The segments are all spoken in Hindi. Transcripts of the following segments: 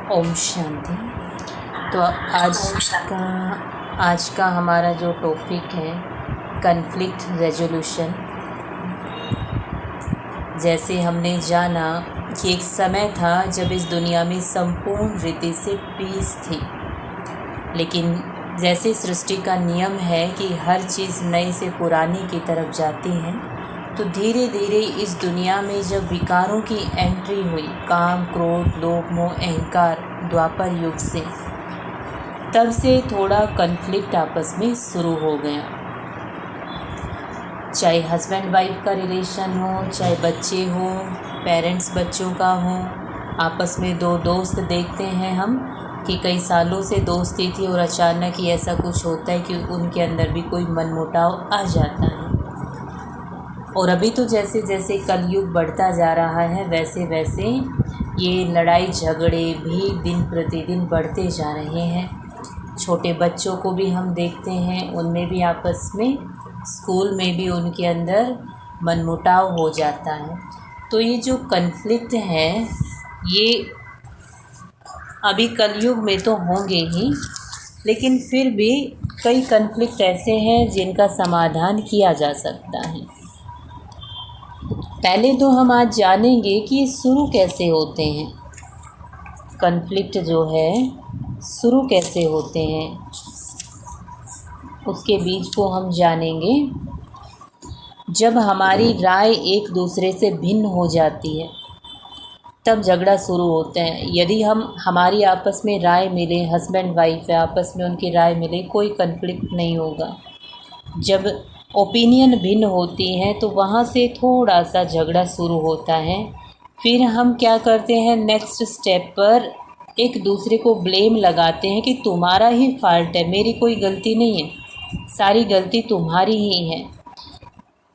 ओम शांति। तो आज का हमारा जो टॉपिक है कन्फ्लिक्ट रेजोल्यूशन। जैसे हमने जाना कि एक समय था जब इस दुनिया में संपूर्ण रीति से पीस थी, लेकिन जैसे सृष्टि का नियम है कि हर चीज़ नए से पुरानी की तरफ जाती है, तो धीरे धीरे इस दुनिया में जब विकारों की एंट्री हुई, काम, क्रोध, लोभ, मोह, अहंकार, द्वापर युग से, तब से थोड़ा कन्फ्लिक्ट आपस में शुरू हो गया। चाहे हस्बैंड वाइफ का रिलेशन हो, चाहे बच्चे हो, पेरेंट्स बच्चों का हो, आपस में दो दोस्त देखते हैं हम कि कई सालों से दोस्ती थी और अचानक ही ऐसा कुछ होता है कि उनके अंदर भी कोई मनमुटाव आ जाता है। और अभी तो जैसे जैसे कलयुग बढ़ता जा रहा है, वैसे वैसे ये लड़ाई झगड़े भी दिन प्रतिदिन बढ़ते जा रहे हैं। छोटे बच्चों को भी हम देखते हैं, उनमें भी आपस में, स्कूल में भी उनके अंदर मनमुटाव हो जाता है। तो ये जो कन्फ्लिक्ट है, ये अभी कलयुग में तो होंगे ही, लेकिन फिर भी कई कन्फ्लिक्ट ऐसे हैं जिनका समाधान किया जा सकता है। पहले तो हम आज जानेंगे कि शुरू कैसे होते हैं, कन्फ्लिक्ट जो है शुरू कैसे होते हैं, उसके बीज को हम जानेंगे। जब हमारी राय एक दूसरे से भिन्न हो जाती है, तब झगड़ा शुरू होते हैं। यदि हमारी आपस में राय मिले, हस्बैंड वाइफ है, आपस में उनकी राय मिले, कोई कन्फ्लिक्ट नहीं होगा। जब ओपिनियन भिन्न होती हैं तो वहाँ से थोड़ा सा झगड़ा शुरू होता है। फिर हम क्या करते हैं, नेक्स्ट स्टेप पर एक दूसरे को ब्लेम लगाते हैं कि तुम्हारा ही फॉल्ट है, मेरी कोई गलती नहीं है, सारी गलती तुम्हारी ही है।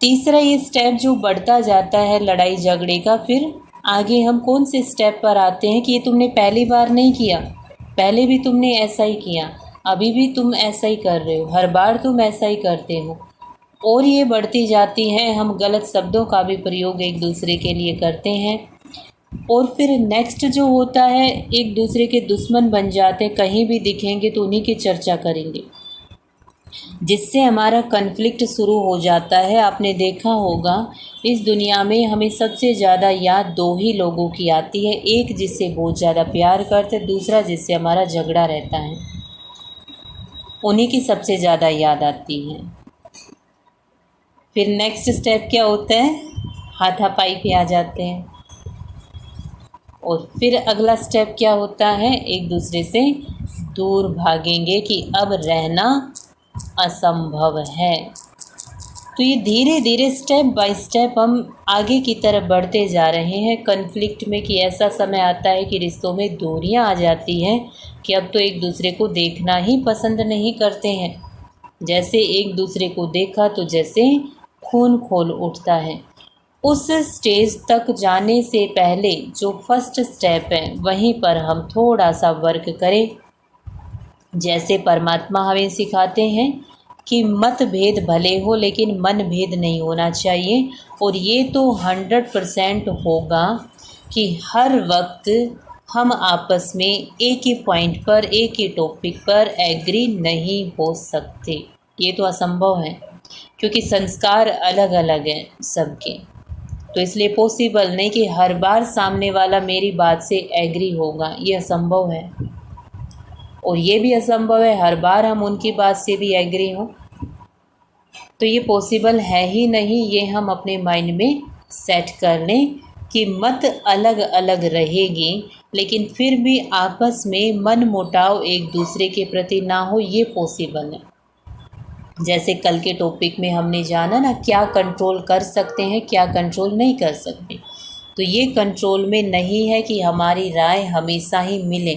तीसरा ये स्टेप जो बढ़ता जाता है लड़ाई झगड़े का, फिर आगे हम कौन से स्टेप पर आते हैं कि ये तुमने पहली बार नहीं किया, पहले भी तुमने ऐसा ही किया, अभी भी तुम ऐसा ही कर रहे हो, हर बार तुम ऐसा ही करते हो। और ये बढ़ती जाती है। हम गलत शब्दों का भी प्रयोग एक दूसरे के लिए करते हैं। और फिर नेक्स्ट जो होता है, एक दूसरे के दुश्मन बन जाते हैं, कहीं भी दिखेंगे तो उन्हीं की चर्चा करेंगे, जिससे हमारा कन्फ्लिक्ट शुरू हो जाता है। आपने देखा होगा इस दुनिया में हमें सबसे ज़्यादा याद दो ही लोगों की आती है, एक जिससे बहुत ज़्यादा प्यार करते, दूसरा जिससे हमारा झगड़ा रहता है, उन्हीं की सबसे ज़्यादा याद आती है। फिर नेक्स्ट स्टेप क्या होता है, हाथापाई पे आ जाते हैं। और फिर अगला स्टेप क्या होता है, एक दूसरे से दूर भागेंगे कि अब रहना असंभव है। तो ये धीरे धीरे स्टेप बाय स्टेप हम आगे की तरफ बढ़ते जा रहे हैं कन्फ्लिक्ट में, कि ऐसा समय आता है कि रिश्तों में दूरियां आ जाती हैं कि अब तो एक दूसरे को देखना ही पसंद नहीं करते हैं। जैसे एक दूसरे को देखा तो जैसे खून खोल उठता है। उस स्टेज तक जाने से पहले जो फर्स्ट स्टेप है, वहीं पर हम थोड़ा सा वर्क करें। जैसे परमात्मा हमें सिखाते हैं कि मतभेद भले हो, लेकिन मन भेद नहीं होना चाहिए। और ये तो 100% होगा कि हर वक्त हम आपस में एक ही पॉइंट पर, एक ही टॉपिक पर एग्री नहीं हो सकते। ये तो असंभव है, क्योंकि संस्कार अलग अलग हैं सबके। तो इसलिए पॉसिबल नहीं कि हर बार सामने वाला मेरी बात से एग्री होगा, ये असंभव है। और ये भी असंभव है हर बार हम उनकी बात से भी एग्री हों, तो ये पॉसिबल है ही नहीं। ये हम अपने माइंड में सेट कर लें कि मत अलग अलग रहेगी, लेकिन फिर भी आपस में मन मुटाव एक दूसरे के प्रति ना हो, ये पॉसिबल है। जैसे कल के टॉपिक में हमने जाना ना, क्या कंट्रोल कर सकते हैं, क्या कंट्रोल नहीं कर सकते। तो ये कंट्रोल में नहीं है कि हमारी राय हमेशा ही मिले,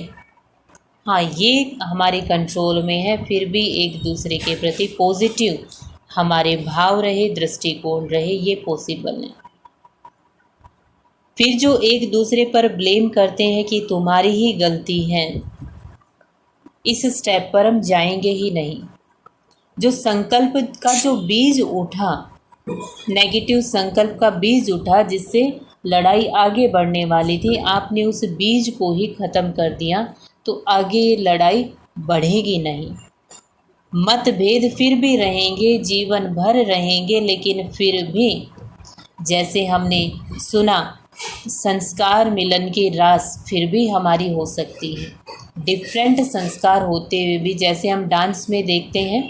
हाँ ये हमारे कंट्रोल में है। फिर भी एक दूसरे के प्रति पॉजिटिव हमारे भाव रहे, दृष्टिकोण रहे, ये पॉसिबल है। फिर जो एक दूसरे पर ब्लेम करते हैं कि तुम्हारी ही गलती है, इस स्टेप पर हम जाएंगे ही नहीं। जो संकल्प का जो बीज उठा, नेगेटिव संकल्प का बीज उठा, जिससे लड़ाई आगे बढ़ने वाली थी, आपने उस बीज को ही ख़त्म कर दिया, तो आगे ये लड़ाई बढ़ेगी नहीं। मतभेद फिर भी रहेंगे, जीवन भर रहेंगे, लेकिन फिर भी जैसे हमने सुना, संस्कार मिलन की रास फिर भी हमारी हो सकती है। डिफरेंट संस्कार होते हुए भी, जैसे हम डांस में देखते हैं,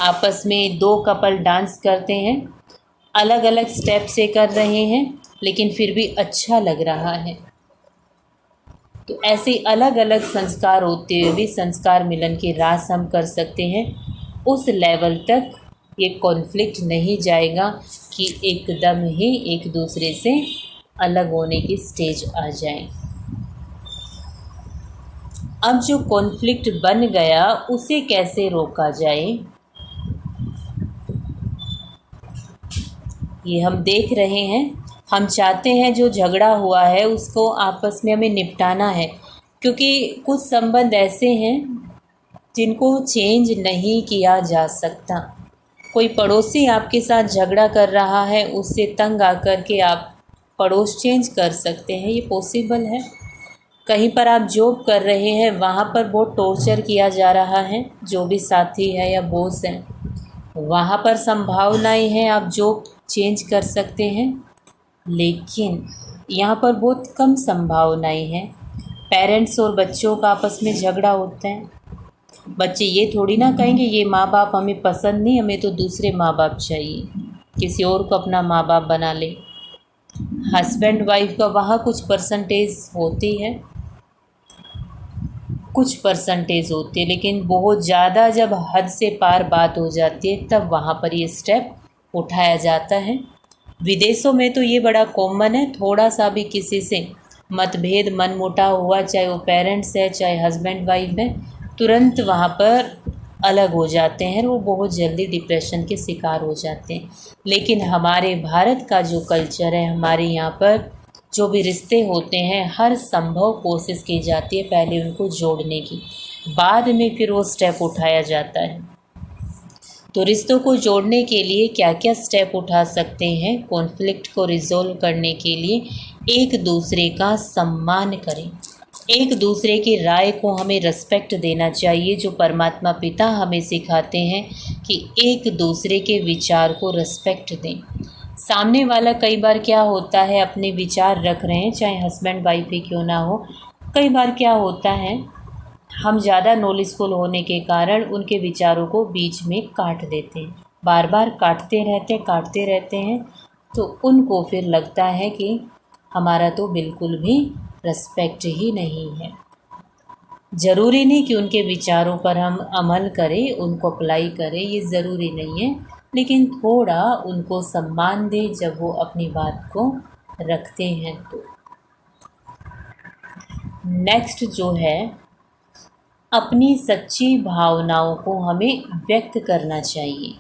आपस में दो कपल डांस करते हैं, अलग अलग स्टेप से कर रहे हैं, लेकिन फिर भी अच्छा लग रहा है। तो ऐसे अलग अलग संस्कार होते हुए भी संस्कार मिलन की रास हम कर सकते हैं। उस लेवल तक ये कॉन्फ्लिक्ट नहीं जाएगा कि एकदम ही एक दूसरे से अलग होने की स्टेज आ जाए। अब जो कॉन्फ्लिक्ट बन गया उसे कैसे रोका जाए, ये हम देख रहे हैं। हम चाहते हैं जो झगड़ा हुआ है उसको आपस में हमें निपटाना है, क्योंकि कुछ संबंध ऐसे हैं जिनको चेंज नहीं किया जा सकता। कोई पड़ोसी आपके साथ झगड़ा कर रहा है, उससे तंग आकर के आप पड़ोस चेंज कर सकते हैं, ये पॉसिबल है। कहीं पर आप जॉब कर रहे हैं, वहाँ पर बहुत टॉर्चर किया जा रहा है, जो भी साथी है या बॉस है, वहाँ पर संभावनाएं हैं आप जॉब चेंज कर सकते हैं, लेकिन यहाँ पर बहुत कम संभावनाएं हैं। पेरेंट्स और बच्चों का आपस में झगड़ा होता है, बच्चे ये थोड़ी ना कहेंगे ये माँ बाप हमें पसंद नहीं, हमें तो दूसरे माँ बाप चाहिए, किसी और को अपना माँ बाप बना ले। हस्बैंड वाइफ का वहाँ कुछ परसेंटेज होती है, कुछ परसेंटेज होती है, लेकिन बहुत ज़्यादा जब हद से पार बात हो जाती है तब वहाँ पर ये स्टेप उठाया जाता है। विदेशों में तो ये बड़ा कॉमन है, थोड़ा सा भी किसी से मतभेद मनमुटाव हुआ, चाहे वो पेरेंट्स है चाहे हस्बैंड वाइफ है, तुरंत वहाँ पर अलग हो जाते हैं, वो बहुत जल्दी डिप्रेशन के शिकार हो जाते हैं। लेकिन हमारे भारत का जो कल्चर है, हमारे यहाँ पर जो भी रिश्ते होते हैं, हर संभव कोशिश की जाती है पहले उनको जोड़ने की, बाद में फिर वो स्टेप उठाया जाता है। तो रिश्तों को जोड़ने के लिए क्या क्या स्टेप उठा सकते हैं कॉन्फ्लिक्ट को रिजॉल्व करने के लिए? एक दूसरे का सम्मान करें, एक दूसरे की राय को हमें रिस्पेक्ट देना चाहिए, जो परमात्मा पिता हमें सिखाते हैं कि एक दूसरे के विचार को रिस्पेक्ट दें। सामने वाला कई बार क्या होता है, अपने विचार रख रहे हैं, चाहे हस्बैंड वाइफ ही क्यों ना हो, कई बार क्या होता है हम ज़्यादा नॉलेजफुल होने के कारण उनके विचारों को बीच में काट देते हैं, बार बार काटते रहते हैं, तो उनको फिर लगता है कि हमारा तो बिल्कुल भी रिस्पेक्ट ही नहीं है। ज़रूरी नहीं कि उनके विचारों पर हम अमल करें, उनको अप्लाई करें, ये ज़रूरी नहीं है, लेकिन थोड़ा उनको सम्मान दें जब वो अपनी बात को रखते हैं। तो नेक्स्ट जो है, अपनी सच्ची भावनाओं को हमें व्यक्त करना चाहिए।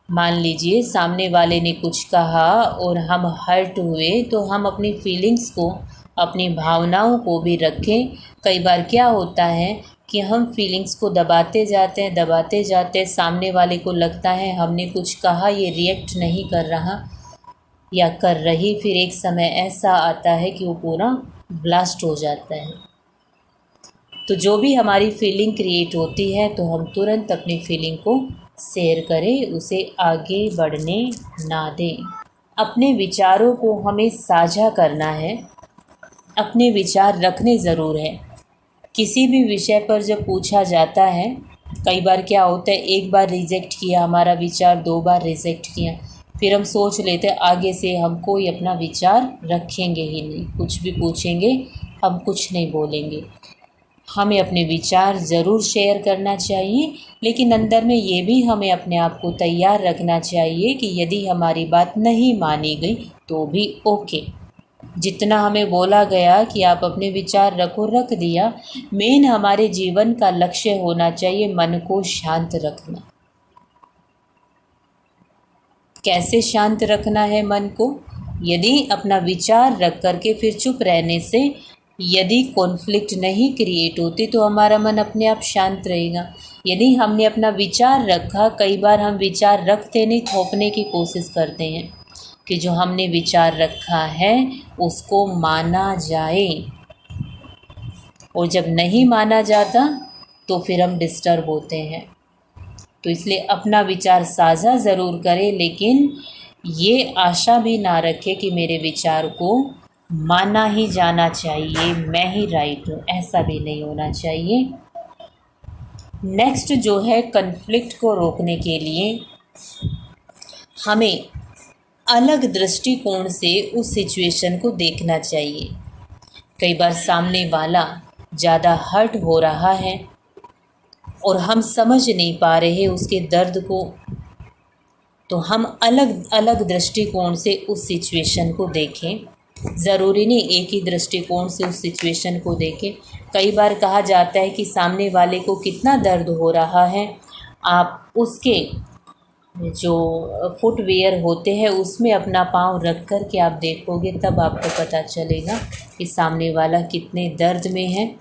मान लीजिए सामने वाले ने कुछ कहा और हम हर्ट हुए, तो हम अपनी फीलिंग्स को, अपनी भावनाओं को भी रखें। कई बार क्या होता है कि हम फीलिंग्स को दबाते जाते हैं, सामने वाले को लगता है हमने कुछ कहा, ये रिएक्ट नहीं कर रहा या कर रही, फिर एक समय ऐसा आता है कि वो पूरा ब्लास्ट हो जाता है। तो जो भी हमारी फीलिंग क्रिएट होती है, तो हम तुरंत अपनी फीलिंग को शेयर करें, उसे आगे बढ़ने ना दें। अपने विचारों को हमें साझा करना है, अपने विचार रखने ज़रूर है। किसी भी विषय पर जब पूछा जाता है, कई बार क्या होता है, एक बार रिजेक्ट किया हमारा विचार, 2 बार रिजेक्ट किया, फिर हम सोच लेते हैं आगे से हम कोई अपना विचार रखेंगे ही नहीं, कुछ भी पूछेंगे हम कुछ नहीं बोलेंगे। हमें अपने विचार ज़रूर शेयर करना चाहिए, लेकिन अंदर में ये भी हमें अपने आप को तैयार रखना चाहिए कि यदि हमारी बात नहीं मानी गई तो भी ओके। जितना हमें बोला गया कि आप अपने विचार रखो, रख दिया। मेन हमारे जीवन का लक्ष्य होना चाहिए मन को शांत रखना। कैसे शांत रखना है मन को? यदि अपना विचार रख करके फिर चुप रहने से यदि कॉन्फ्लिक्ट नहीं क्रिएट होती, तो हमारा मन अपने आप शांत रहेगा। यदि हमने अपना विचार रखा, कई बार हम विचार रखते नहीं, थोपने की कोशिश करते हैं, कि जो हमने विचार रखा है उसको माना जाए, और जब नहीं माना जाता तो फिर हम डिस्टर्ब होते हैं। तो इसलिए अपना विचार साझा ज़रूर करें, लेकिन ये आशा भी ना रखें कि मेरे विचार को माना ही जाना चाहिए, मैं ही राइट हूँ, ऐसा भी नहीं होना चाहिए। नेक्स्ट जो है, कन्फ्लिक्ट को रोकने के लिए हमें अलग दृष्टिकोण से उस सिचुएशन को देखना चाहिए। कई बार सामने वाला ज़्यादा हर्ट हो रहा है और हम समझ नहीं पा रहे उसके दर्द को, तो हम अलग अलग दृष्टिकोण से उस सिचुएशन को देखें। ज़रूरी नहीं एक ही दृष्टिकोण से उस सिचुएशन को देखें। कई बार कहा जाता है कि सामने वाले को कितना दर्द हो रहा है, आप उसके जो फुटवेयर होते हैं उसमें अपना पाँव रख कर के आप देखोगे, तब आपको पता चलेगा कि सामने वाला कितने दर्द में है।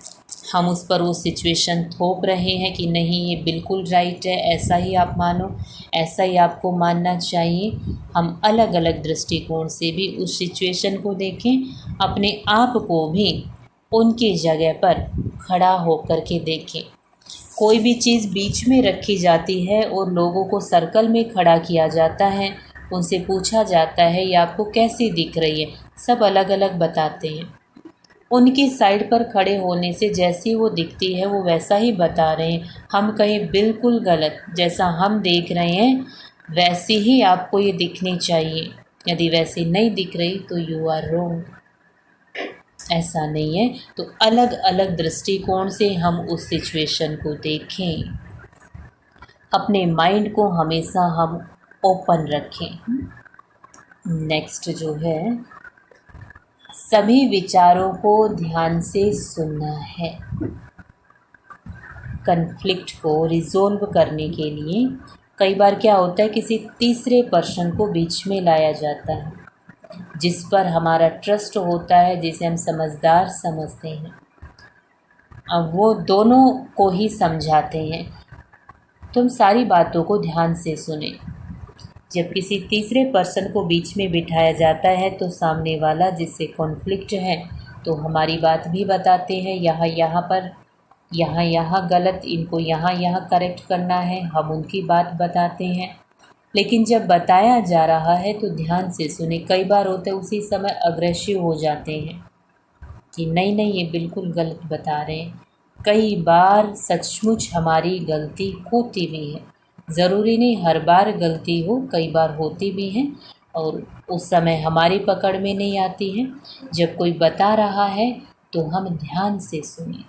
हम उस पर वो सिचुएशन थोप रहे हैं कि नहीं ये बिल्कुल राइट है, ऐसा ही आप मानो, ऐसा ही आपको मानना चाहिए। हम अलग अलग दृष्टिकोण से भी उस सिचुएशन को देखें, अपने आप को भी उनकी जगह पर खड़ा होकर के देखें। कोई भी चीज़ बीच में रखी जाती है और लोगों को सर्कल में खड़ा किया जाता है, उनसे पूछा जाता है ये आपको कैसी दिख रही है, सब अलग अलग बताते हैं। उनकी साइड पर खड़े होने से जैसी वो दिखती है वो वैसा ही बता रहे हैं। हम कहें बिल्कुल गलत, जैसा हम देख रहे हैं वैसी ही आपको ये दिखनी चाहिए, यदि वैसी नहीं दिख रही तो यू आर रॉन्ग। ऐसा नहीं है। तो अलग अलग दृष्टिकोण से हम उस सिचुएशन को देखें, अपने माइंड को हमेशा हम ओपन रखें। नेक्स्ट जो है, सभी विचारों को ध्यान से सुनना है। कन्फ्लिक्ट को रिजोल्व करने के लिए कई बार क्या होता है, किसी तीसरे पर्सन को बीच में लाया जाता है जिस पर हमारा ट्रस्ट होता है, जिसे हम समझदार समझते हैं। अब वो दोनों को ही समझाते हैं, तो हम सारी बातों को ध्यान से सुने। जब किसी तीसरे पर्सन को बीच में बिठाया जाता है तो सामने वाला जिससे कॉन्फ्लिक्ट है तो हमारी बात भी बताते हैं, यहाँ पर यहाँ गलत, इनको यहाँ करेक्ट करना है, हम उनकी बात बताते हैं। लेकिन जब बताया जा रहा है तो ध्यान से सुने। कई बार होते उसी समय अग्रेसिव हो जाते हैं कि नहीं ये बिल्कुल गलत बता रहे हैं। कई बार सचमुच हमारी गलती होती भी है, ज़रूरी नहीं हर बार गलती हो, कई बार होती भी है और उस समय हमारी पकड़ में नहीं आती है। जब कोई बता रहा है तो हम ध्यान से सुने।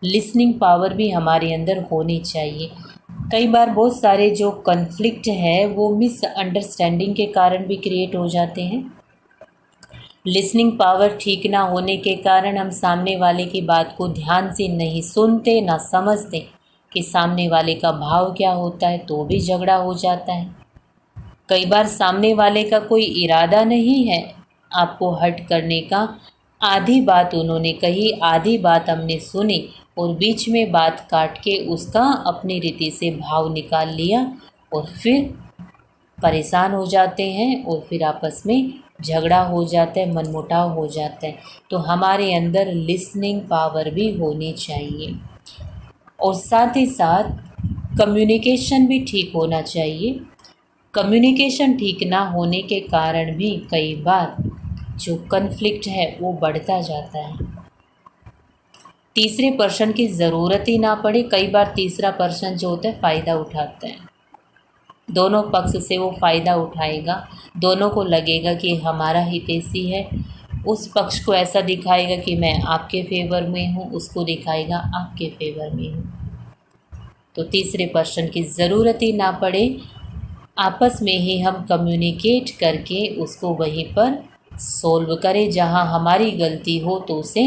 लिसनिंग पावर भी हमारे अंदर होनी चाहिए। कई बार बहुत सारे जो कन्फ्लिक्ट है वो मिसअंडरस्टैंडिंग के कारण भी क्रिएट हो जाते हैं। लिसनिंग पावर ठीक ना होने के कारण हम सामने वाले की बात को ध्यान से नहीं सुनते, ना समझते कि सामने वाले का भाव क्या होता है, तो भी झगड़ा हो जाता है। कई बार सामने वाले का कोई इरादा नहीं है आपको हर्ट करने का, आधी बात उन्होंने कही, आधी बात हमने सुनी और बीच में बात काट के उसका अपनी रीति से भाव निकाल लिया और फिर परेशान हो जाते हैं और फिर आपस में झगड़ा हो जाता है, मनमुटाव हो जाता है। तो हमारे अंदर लिसनिंग पावर भी होनी चाहिए और साथ ही साथ कम्युनिकेशन भी ठीक होना चाहिए। कम्युनिकेशन ठीक ना होने के कारण भी कई बार जो कन्फ्लिक्ट है वो बढ़ता जाता है। तीसरे पर्सन की ज़रूरत ही ना पड़े, कई बार तीसरा पर्सन जो होता है फ़ायदा उठाता है। दोनों पक्ष से वो फ़ायदा उठाएगा, दोनों को लगेगा कि हमारा हितैषी है। उस पक्ष को ऐसा दिखाएगा कि मैं आपके फेवर में हूँ, उसको दिखाएगा आपके फेवर में हूँ। तो तीसरे पर्सन की ज़रूरत ही ना पड़े, आपस में ही हम कम्युनिकेट करके उसको वहीं पर सोल्व करें। जहाँ हमारी गलती हो तो उसे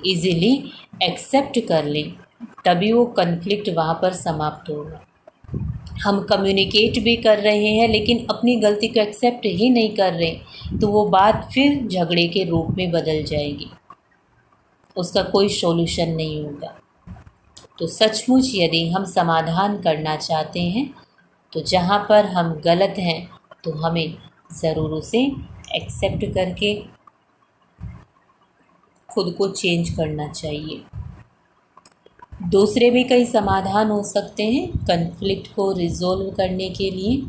इजीली एक्सेप्ट कर लें, तभी वो कन्फ्लिक्ट वहाँ पर समाप्त होगा। हम कम्युनिकेट भी कर रहे हैं लेकिन अपनी गलती को एक्सेप्ट ही नहीं कर रहे तो वो बात फिर झगड़े के रूप में बदल जाएगी, उसका कोई सॉल्यूशन नहीं होगा। तो सचमुच यदि हम समाधान करना चाहते हैं तो जहाँ पर हम गलत हैं तो हमें ज़रूर उसे एक्सेप्ट करके खुद को चेंज करना चाहिए। दूसरे भी कई समाधान हो सकते हैं कन्फ्लिक्ट को रिजोल्व करने के लिए।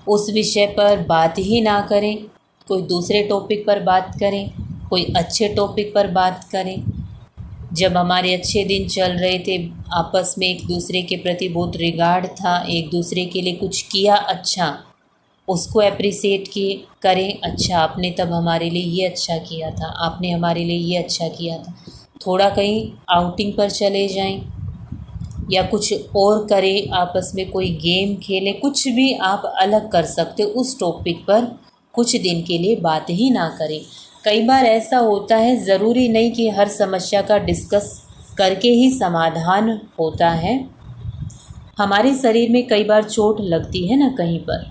उस विषय पर बात ही ना करें, कोई दूसरे टॉपिक पर बात करें, कोई अच्छे टॉपिक पर बात करें। जब हमारे अच्छे दिन चल रहे थे, आपस में एक दूसरे के प्रति बहुत रिगार्ड था, एक दूसरे के लिए कुछ किया अच्छा, उसको अप्रिसिएट किए करें। अच्छा, आपने तब हमारे लिए ये अच्छा किया था, आपने हमारे लिए ये अच्छा किया था। थोड़ा कहीं आउटिंग पर चले जाएं या कुछ और करें, आपस में कोई गेम खेलें, कुछ भी आप अलग कर सकते हो। उस टॉपिक पर कुछ दिन के लिए बात ही ना करें। कई बार ऐसा होता है, ज़रूरी नहीं कि हर समस्या का डिस्कस करके ही समाधान होता है। हमारे शरीर में कई बार चोट लगती है ना कहीं पर,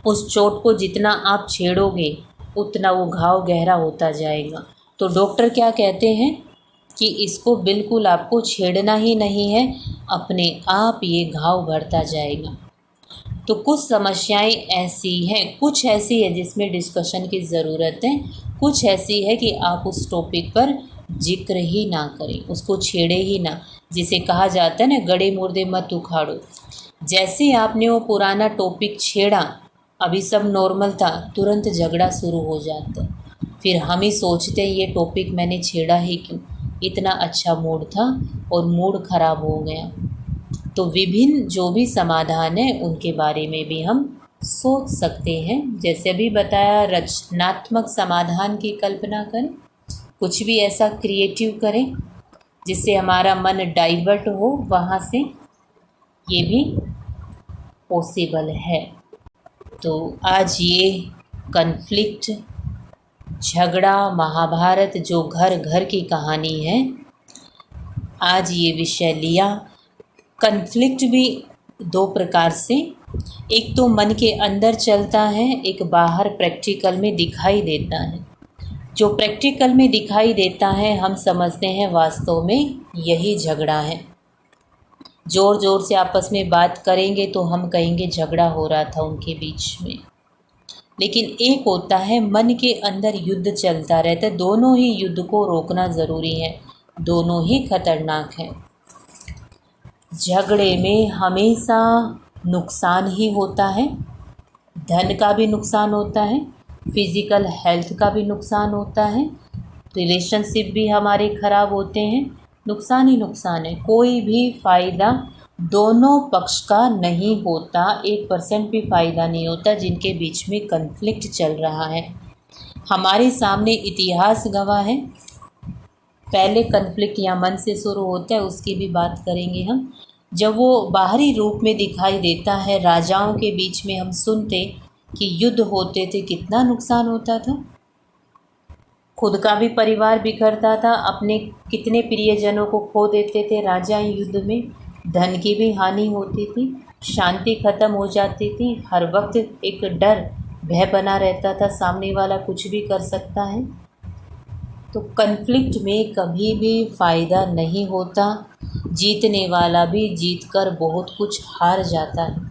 उस चोट को जितना आप छेड़ोगे उतना वो घाव गहरा होता जाएगा। तो डॉक्टर क्या कहते हैं कि इसको बिल्कुल आपको छेड़ना ही नहीं है, अपने आप ये घाव बढ़ता जाएगा। तो कुछ समस्याएं ऐसी हैं, कुछ ऐसी है जिसमें डिस्कशन की ज़रूरत है, कुछ ऐसी है कि आप उस टॉपिक पर जिक्र ही ना करें, उसको छेड़े ही ना। जिसे कहा जाता है ना, गड़े मुर्दे मत उखाड़ो। जैसे आपने वो पुराना टॉपिक छेड़ा, अभी सब नॉर्मल था, तुरंत झगड़ा शुरू हो जाता है। फिर हम ही सोचते हैं ये टॉपिक मैंने छेड़ा ही क्यों, इतना अच्छा मूड था और मूड ख़राब हो गया। तो विभिन्न जो भी समाधान है उनके बारे में भी हम सोच सकते हैं। जैसे अभी बताया, रचनात्मक समाधान की कल्पना करें, कुछ भी ऐसा क्रिएटिव करें जिससे हमारा मन डाइवर्ट हो वहाँ से, ये भी पॉसिबल है। तो आज ये कन्फ्लिक्ट, झगड़ा, महाभारत जो घर घर की कहानी है, आज ये विषय लिया। कन्फ्लिक्ट भी दो प्रकार से, एक तो मन के अंदर चलता है, एक बाहर प्रैक्टिकल में दिखाई देता है। जो प्रैक्टिकल में दिखाई देता है हम समझते हैं वास्तव में यही झगड़ा है। ज़ोर ज़ोर से आपस में बात करेंगे तो हम कहेंगे झगड़ा हो रहा था उनके बीच में। लेकिन एक होता है मन के अंदर युद्ध चलता रहता है। दोनों ही युद्ध को रोकना ज़रूरी है, दोनों ही खतरनाक हैं। झगड़े में हमेशा नुकसान ही होता है, धन का भी नुकसान होता है, फिज़िकल हेल्थ का भी नुकसान होता है, रिलेशनशिप भी हमारे ख़राब होते हैं, नुकसान ही नुकसान है। कोई भी फ़ायदा दोनों पक्ष का नहीं होता, 1% भी फ़ायदा नहीं होता जिनके बीच में कन्फ्लिक्ट चल रहा है। हमारे सामने इतिहास गवाह है। पहले कन्फ्लिक्ट या मन से शुरू होता है, उसकी भी बात करेंगे हम। जब वो बाहरी रूप में दिखाई देता है, राजाओं के बीच में हम सुनते कि युद्ध होते थे, कितना नुकसान होता था, खुद का भी परिवार बिखरता था, अपने कितने प्रियजनों को खो देते थे राजा युद्ध में, धन की भी हानि होती थी, शांति खत्म हो जाती थी, हर वक्त एक डर भय बना रहता था, सामने वाला कुछ भी कर सकता है। तो कन्फ्लिक्ट में कभी भी फ़ायदा नहीं होता, जीतने वाला भी जीतकर बहुत कुछ हार जाता है।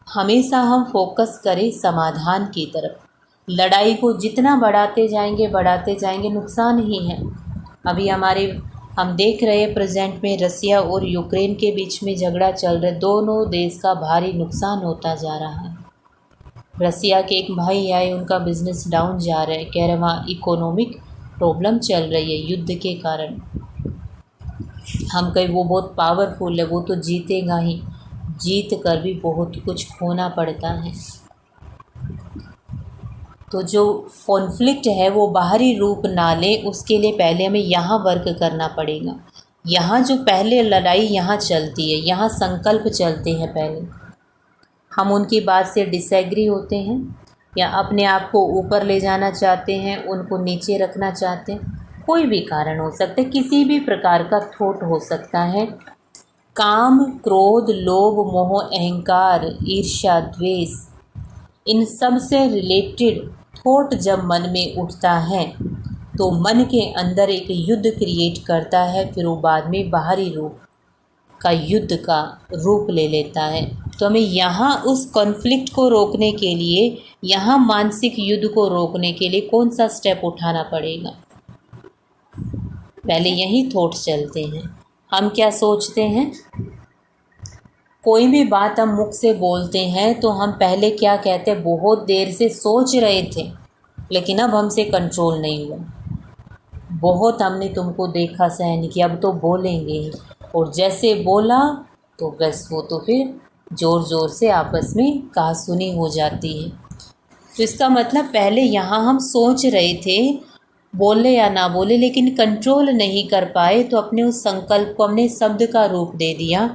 हमेशा हम फोकस करें समाधान की तरफ। लड़ाई को जितना बढ़ाते जाएंगे नुकसान ही है। अभी हम देख रहे हैं प्रेजेंट में रसिया और यूक्रेन के बीच में झगड़ा चल रहा है, दोनों देश का भारी नुकसान होता जा रहा है। रसिया के एक भाई आए, उनका बिजनेस डाउन जा रहा है, कह रहे वहाँ इकोनॉमिक प्रॉब्लम चल रही है युद्ध के कारण। हम कहीं वो बहुत पावरफुल है, वो तो जीतेगा ही, जीत कर भी बहुत कुछ खोना पड़ता है। तो जो कॉन्फ्लिक्ट है वो बाहरी रूप ना ले, उसके लिए पहले हमें यहाँ वर्क करना पड़ेगा। यहाँ जो पहले लड़ाई यहाँ चलती है, यहाँ संकल्प चलते हैं पहले। हम उनकी बात से डिसएग्री होते हैं या अपने आप को ऊपर ले जाना चाहते हैं, उनको नीचे रखना चाहते हैं, कोई भी कारण हो सकता है, किसी भी प्रकार का थॉट हो सकता है। काम, क्रोध, लोभ, मोह, अहंकार, ईर्ष्या, द्वेष, इन सब से रिलेटेड थॉट जब मन में उठता है तो मन के अंदर एक युद्ध क्रिएट करता है, फिर वो बाद में बाहरी रूप का युद्ध का रूप ले लेता है। तो हमें यहाँ उस कॉन्फ्लिक्ट को रोकने के लिए, यहाँ मानसिक युद्ध को रोकने के लिए कौन सा स्टेप उठाना पड़ेगा? पहले यही थॉट चलते हैं। हम क्या सोचते हैं, कोई भी बात हम मुख से बोलते हैं तो हम पहले क्या कहते हैं, बहुत देर से सोच रहे थे लेकिन अब हमसे कंट्रोल नहीं हुआ, बहुत हमने तुमको देखा सहन किया, अब तो बोलेंगे ही। और जैसे बोला तो बस वो तो फिर ज़ोर ज़ोर से आपस में कहासुनी हो जाती है। तो इसका मतलब पहले यहाँ हम सोच रहे थे, बोले या ना बोले, लेकिन कंट्रोल नहीं कर पाए, तो अपने उस संकल्प को हमने शब्द का रूप दे दिया।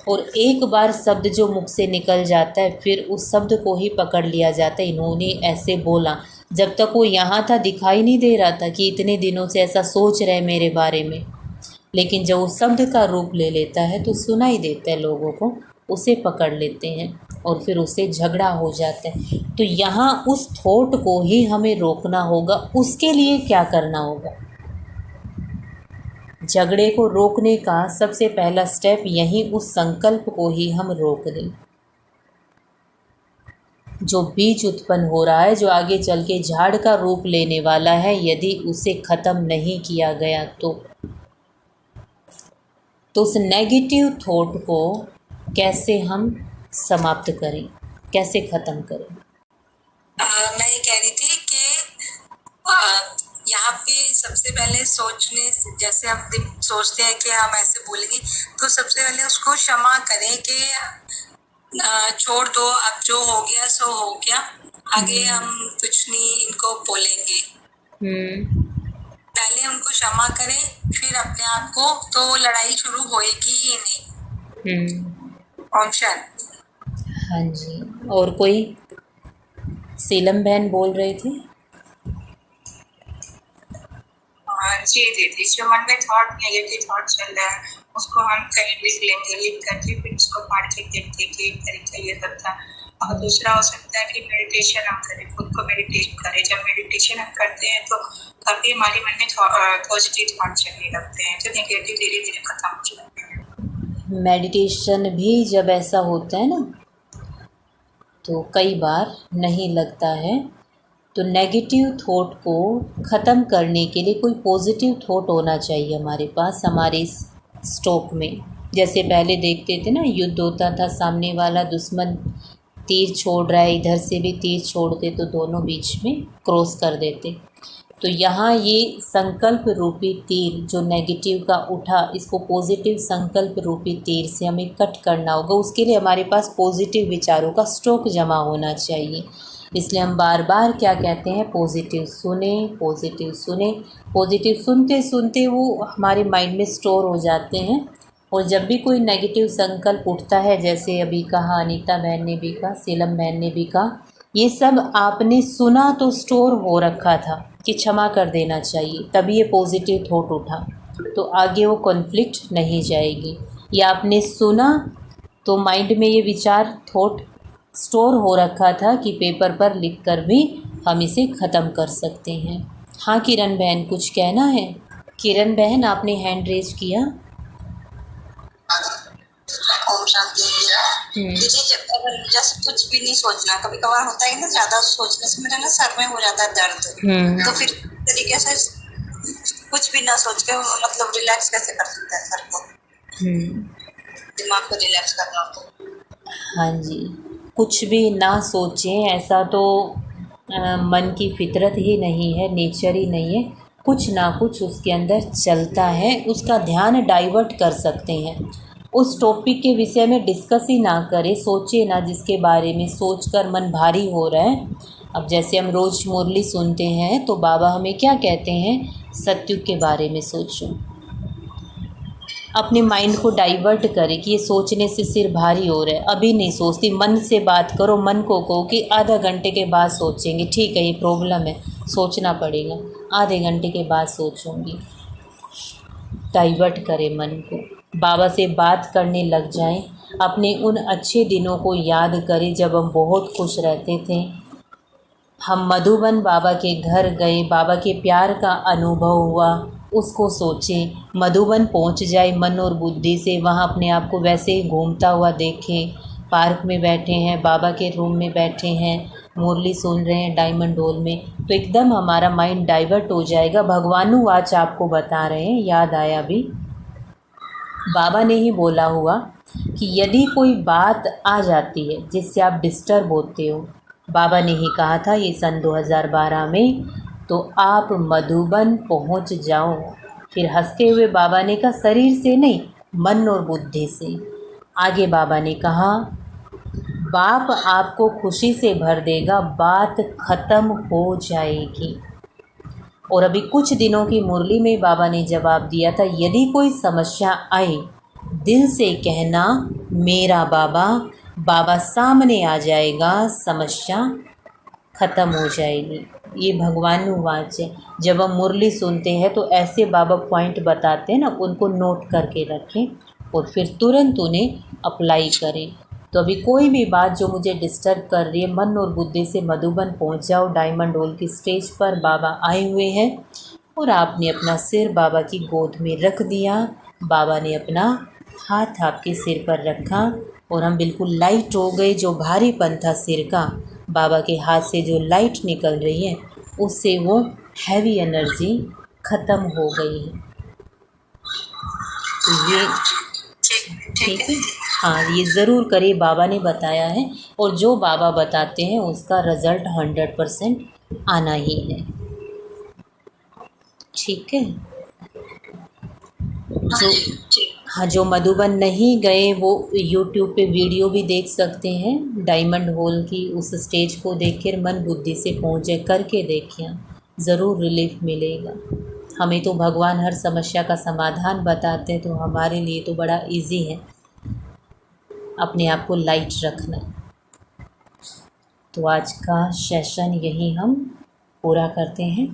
और एक बार शब्द जो मुख से निकल जाता है फिर उस शब्द को ही पकड़ लिया जाता है, इन्होंने ऐसे बोला। जब तक वो यहाँ था दिखाई नहीं दे रहा था कि इतने दिनों से ऐसा सोच रहे मेरे बारे में, लेकिन जब वो शब्द का रूप ले लेता है तो सुनाई देता है लोगों को, उसे पकड़ लेते हैं और फिर उससे झगड़ा हो जाता है। तो यहाँ उस थॉट को ही हमें रोकना होगा। उसके लिए क्या करना होगा? झगड़े को रोकने का सबसे पहला स्टेप यही उस संकल्प को ही हम रोक दें। जो बीज उत्पन्न हो रहा है, जो आगे चल के झाड़ का रूप लेने वाला है, यदि उसे ख़त्म नहीं किया गया तो उस नेगेटिव थॉट को कैसे हम समाप्त करें, कैसे ख़त्म करें? मैं ये कह रही थी कि यहाँ पे सबसे पहले सोचने, जैसे हम सोचते हैं कि हम ऐसे बोलेंगे, तो सबसे पहले उसको क्षमा करें कि छोड़ दो, अब जो हो गया सो हो गया, आगे हम कुछ नहीं इनको बोलेंगे। पहले उनको क्षमा करें, फिर अपने आप को, तो वो लड़ाई शुरू होएगी ही नहीं। ऑप्शन। हाँ जी, और कोई? सीलम बहन बोल रही थी। जी दीदी, जो मन में थॉट, नेगेटिव थॉट चल रहा है, उसको हम कहीं लिख लेंगे, लिख करके फिर उसको पढ़ के देखते कि एक तरीका ये था। और दूसरा हो सकता है कि मेडिटेशन हम करें, खुद को मेडिटेट करें। जब मेडिटेशन हम करते हैं तो काफ़ी हमारे मन में पॉजिटिव थॉट चलने लगते हैं, जो नेगेटिव धीरे धीरे खत्म हो जाते हैं। मेडिटेशन भी जब ऐसा होता है ना, तो कई बार नहीं लगता है, तो नेगेटिव थॉट को ख़त्म करने के लिए कोई पॉजिटिव थॉट होना चाहिए हमारे पास, हमारे स्टॉक में। जैसे पहले देखते थे ना, युद्ध होता था, सामने वाला दुश्मन तीर छोड़ रहा है, इधर से भी तीर छोड़ते तो दोनों बीच में क्रॉस कर देते। तो यहाँ ये संकल्प रूपी तीर जो नेगेटिव का उठा, इसको पॉजिटिव संकल्प रूपी तीर से हमें कट करना होगा। उसके लिए हमारे पास पॉजिटिव विचारों का स्टॉक जमा होना चाहिए। इसलिए हम बार बार क्या कहते हैं, पॉजिटिव सुने, पॉजिटिव सुने। पॉजिटिव सुनते सुनते वो हमारे माइंड में स्टोर हो जाते हैं। और जब भी कोई नेगेटिव संकल्प उठता है, जैसे अभी कहा, अनीता बहन ने भी कहा, सीलम बहन ने भी कहा, ये सब आपने सुना तो स्टोर हो रखा था कि क्षमा कर देना चाहिए, तभी ये पॉजिटिव थॉट उठा, तो आगे वो कॉन्फ्लिक्ट नहीं जाएगी। या आपने सुना तो माइंड में ये विचार थॉट स्टोर हो रखा था कि पेपर पर लिखकर भी हम इसे ख़त्म कर सकते हैं। हाँ किरण बहन, कुछ कहना है? किरण बहन, आपने हैंड रेज किया। ओम शांति। दीदी, जैसे कुछ भी नहीं सोचना, कभी कभार होता है ना, ज्यादा सोचने से मेरे ना सर में हो जाता है दर्द, तो फिर तरीके से कुछ भी ना सोच के मतलब रिलैक्स कैसे कर सकते हैं सर को, दिमाग को रिलैक्स करना हो? हाँ जी, कुछ भी ना सोचें, ऐसा तो मन की फितरत ही नहीं है, नेचर ही नहीं है। कुछ ना कुछ उसके अंदर चलता है, उसका ध्यान डाइवर्ट कर सकते हैं। उस टॉपिक के विषय में डिस्कस ही ना करें, सोचे ना, जिसके बारे में सोचकर मन भारी हो रहा है। अब जैसे हम रोज़ मुरली सुनते हैं तो बाबा हमें क्या कहते हैं, सत्युग के बारे में सोचो। अपने माइंड को डाइवर्ट करें कि ये सोचने से सिर भारी हो रहा है, अभी नहीं सोचती, मन से बात करो, मन को कहो कि आधा घंटे के बाद सोचेंगे, ठीक है ये प्रॉब्लम है, सोचना पड़ेगा, आधे घंटे के बाद सोचूंगी। डाइवर्ट करें मन को, बाबा से बात करने लग जाएं, अपने उन अच्छे दिनों को याद करें जब हम बहुत खुश रहते थे। हम मधुबन बाबा के घर गए, बाबा के प्यार का अनुभव हुआ, उसको सोचें। मधुबन पहुंच जाए मन और बुद्धि से, वहाँ अपने आप को वैसे ही घूमता हुआ देखें, पार्क में बैठे हैं, बाबा के रूम में बैठे हैं, मुरली सुन रहे हैं डायमंड हॉल में, तो एकदम हमारा माइंड डाइवर्ट हो जाएगा। भगवानुवाच आपको बता रहे हैं, याद आया अभी, बाबा ने ही बोला हुआ कि यदि कोई बात आ जाती है जिससे आप डिस्टर्ब होते हो, बाबा ने ही कहा था ये सन 2012 में, तो आप मधुबन पहुंच जाओ। फिर हंसते हुए बाबा ने कहा शरीर से नहीं, मन और बुद्धि से। आगे बाबा ने कहा बाप आपको खुशी से भर देगा, बात ख़त्म हो जाएगी। और अभी कुछ दिनों की मुरली में बाबा ने जवाब दिया था, यदि कोई समस्या आए दिल से कहना मेरा बाबा, बाबा सामने आ जाएगा, समस्या ख़त्म हो जाएगी। ये भगवानुवाच है। जब हम मुरली सुनते हैं तो ऐसे बाबा पॉइंट बताते हैं ना, उनको नोट करके रखें और फिर तुरंत उन्हें अप्लाई करें। तो अभी कोई भी बात जो मुझे डिस्टर्ब कर रही है, मन और बुद्धि से मधुबन पहुंच जाओ। डायमंड हॉल की स्टेज पर बाबा आए हुए हैं और आपने अपना सिर बाबा की गोद में रख दिया। बाबा ने अपना हाथ आपके सिर पर रखा और हम बिल्कुल लाइट हो गए। जो भारीपन था सिर का, बाबा के हाथ से जो लाइट निकल रही है उससे वो हैवी एनर्जी ख़त्म हो गई है। तो ये ठीक है, हाँ ये ज़रूर करिए, बाबा ने बताया है और जो बाबा बताते हैं उसका रिज़ल्ट 100% आना ही है। ठीक है, जो हाँ जो मधुबन नहीं गए वो यूट्यूब पे वीडियो भी देख सकते हैं, डायमंड हॉल की उस स्टेज को देखकर मन बुद्धि से पहुँचे करके देखिए, ज़रूर रिलीफ मिलेगा। हमें तो भगवान हर समस्या का समाधान बताते हैं, तो हमारे लिए तो बड़ा इजी है अपने आप को लाइट रखना। तो आज का सेशन यही हम पूरा करते हैं।